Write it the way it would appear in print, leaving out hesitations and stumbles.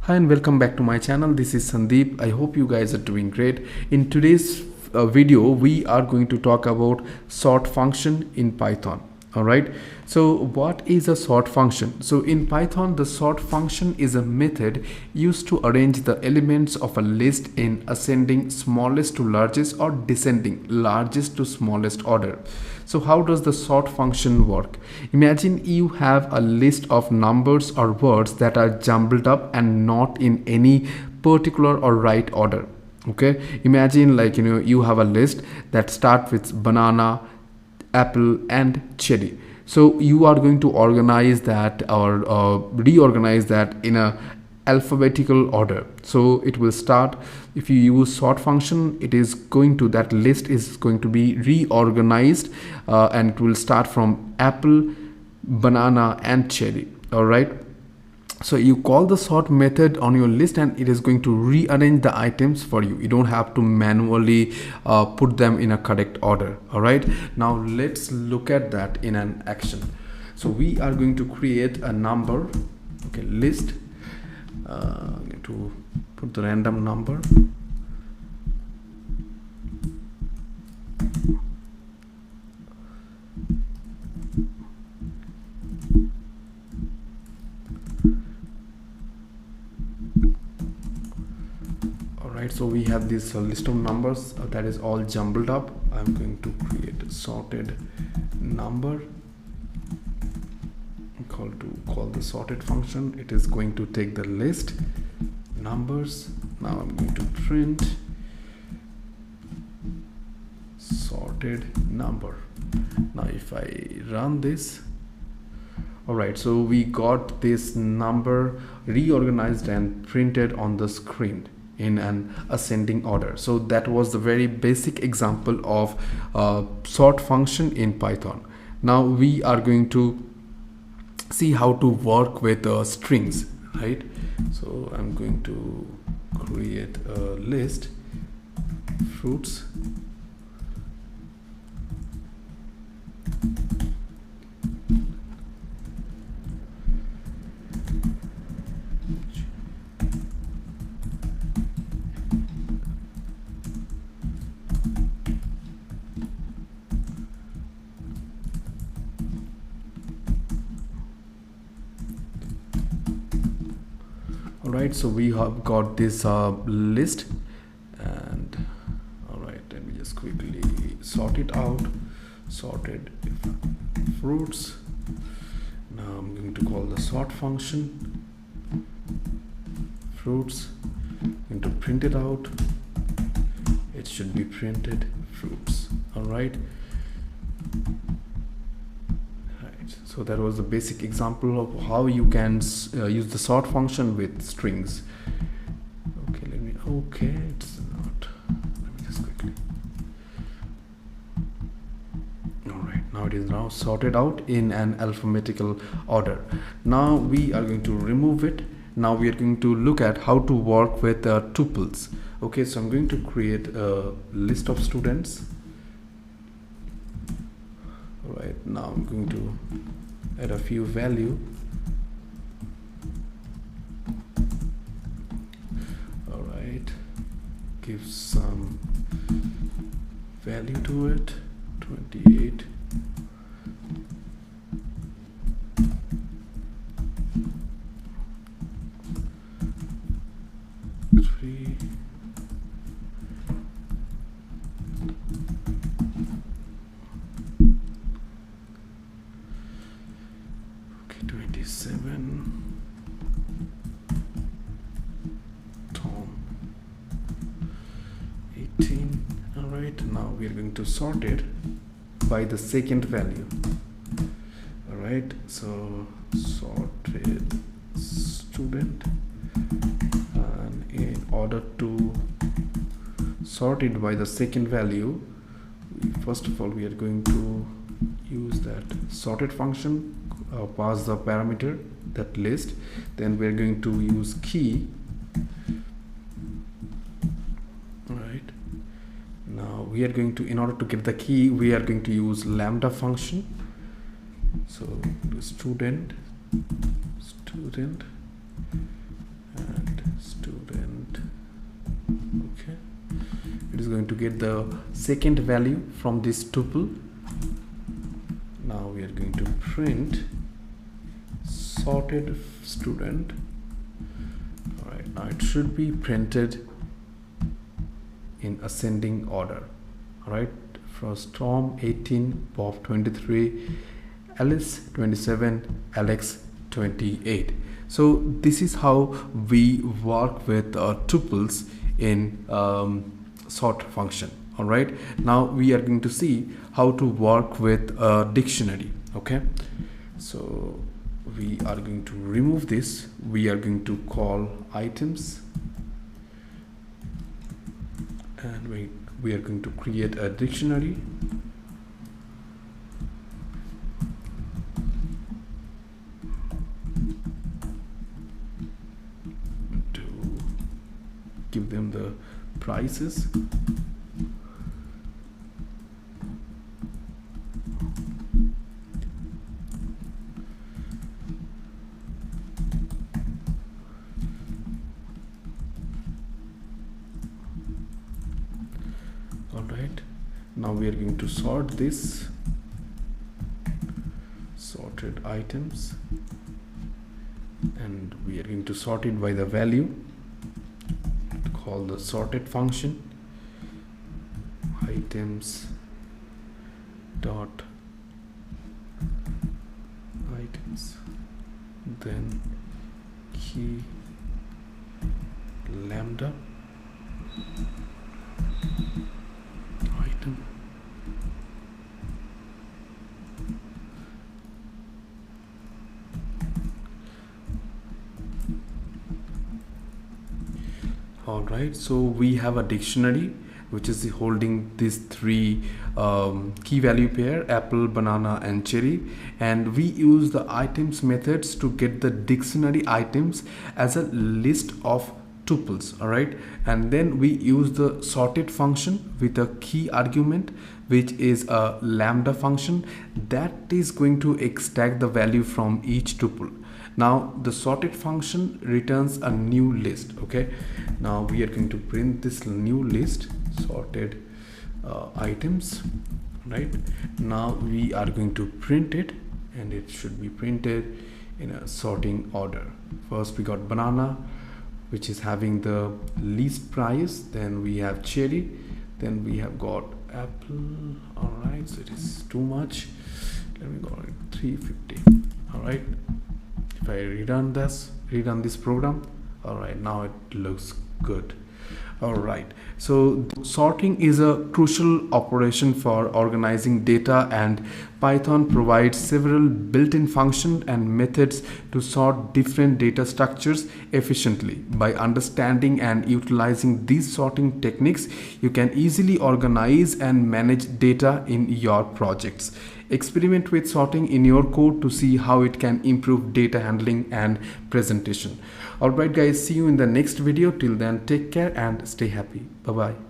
Hi and welcome back to my channel. This is Sandeep. I hope you guys are doing great. In today's video, we are going to talk about sort function in Python. All right. So what is a sort function? So in Python, the sort function is a method used to arrange the elements of a list in ascending smallest to largest or descending largest to smallest order. So how does the sort function work? Imagine you have a list of numbers or words that are jumbled up and not in any particular or right order. Okay, imagine you have a list that starts with banana, apple and cherry. So you are going to organize that or reorganize that in a alphabetical order. So it will start, if you use sort function, it is going to, that list is going to be reorganized and it will start from apple, banana and cherry. All right. So you call the sort method on your list and it is going to rearrange the items for you. You don't have to manually put them in a correct order. All right. Now let's look at that in an action. So we are going to create a number. Okay, list. To put the random number. Alright, so we have this list of numbers that is all jumbled up. I'm going to create a sorted number. Call the sorted function. It is going to take the list numbers. Now I'm going to print sorted number. Now if I run this, all right, so we got this number reorganized and printed on the screen in an ascending order. So that was the very basic example of sort function in Python. Now we are going to see how to work with strings, right? So I'm going to create a list, fruits, Alright, so we have got this list, and alright, let me just quickly sort it out. Sorted fruits. Now I'm going to call the sort function, fruits. I'm going to print it out. It should be printed fruits. Alright. So that was the basic example of how you can use the sort function with strings. Okay, it's not. Let me just quickly. All right, now it is now sorted out in an alphabetical order. Now we are going to remove it. Now we are going to look at how to work with tuples. Okay, so I'm going to create a list of students. All right, now I'm going to add a few value. All right, give some value to it. 28. Three. Okay, 27. Tom. 18. All right, now we are going to sort it by the second value. All right, so sorted student, and in order to sort it by the second value, first of all we are going to use that sorted function, pass the parameter, that list, then we are going to use key. Now we are going to, in order to get the key, we are going to use lambda function. So student and going to get the second value from this tuple. Now we are going to print sorted student. All right, now it should be printed in ascending order. All right, first Tom 18, Bob 23, Alice 27, Alex 28. So this is how we work with tuples in sort function. All right, now we are going to see how to work with a dictionary. Okay, so we are going to remove this. We are going to call items, and we are going to create a dictionary. To give them the prices. Alright, now we are going to sort this, sorted items, and we are going to sort it by the value. Call the sorted function items dot items, then key lambda item. All right, so we have a dictionary which is holding these three key value pair, apple, banana and cherry, and we use the items methods to get the dictionary items as a list of tuples. All right, and then we use the sorted function with a key argument, which is a lambda function that is going to extract the value from each tuple. Now the sorted function returns a new list. Okay, now we are going to print this new list, sorted items. Right, now we are going to print it, and it should be printed in a sorting order. First we got banana, which is having the least price, then we have cherry, then we have got apple. All right, so it is too much. Let me go at 350. All right, if I rerun this program, all right, now it looks good. All right, so sorting is a crucial operation for organizing data, and Python provides several built-in functions and methods to sort different data structures efficiently. By understanding and utilizing these sorting techniques, you can easily organize and manage data in your projects. Experiment with sorting in your code to see how it can improve data handling and presentation. Alright guys, see you in the next video. Till then, take care and stay happy. Bye bye.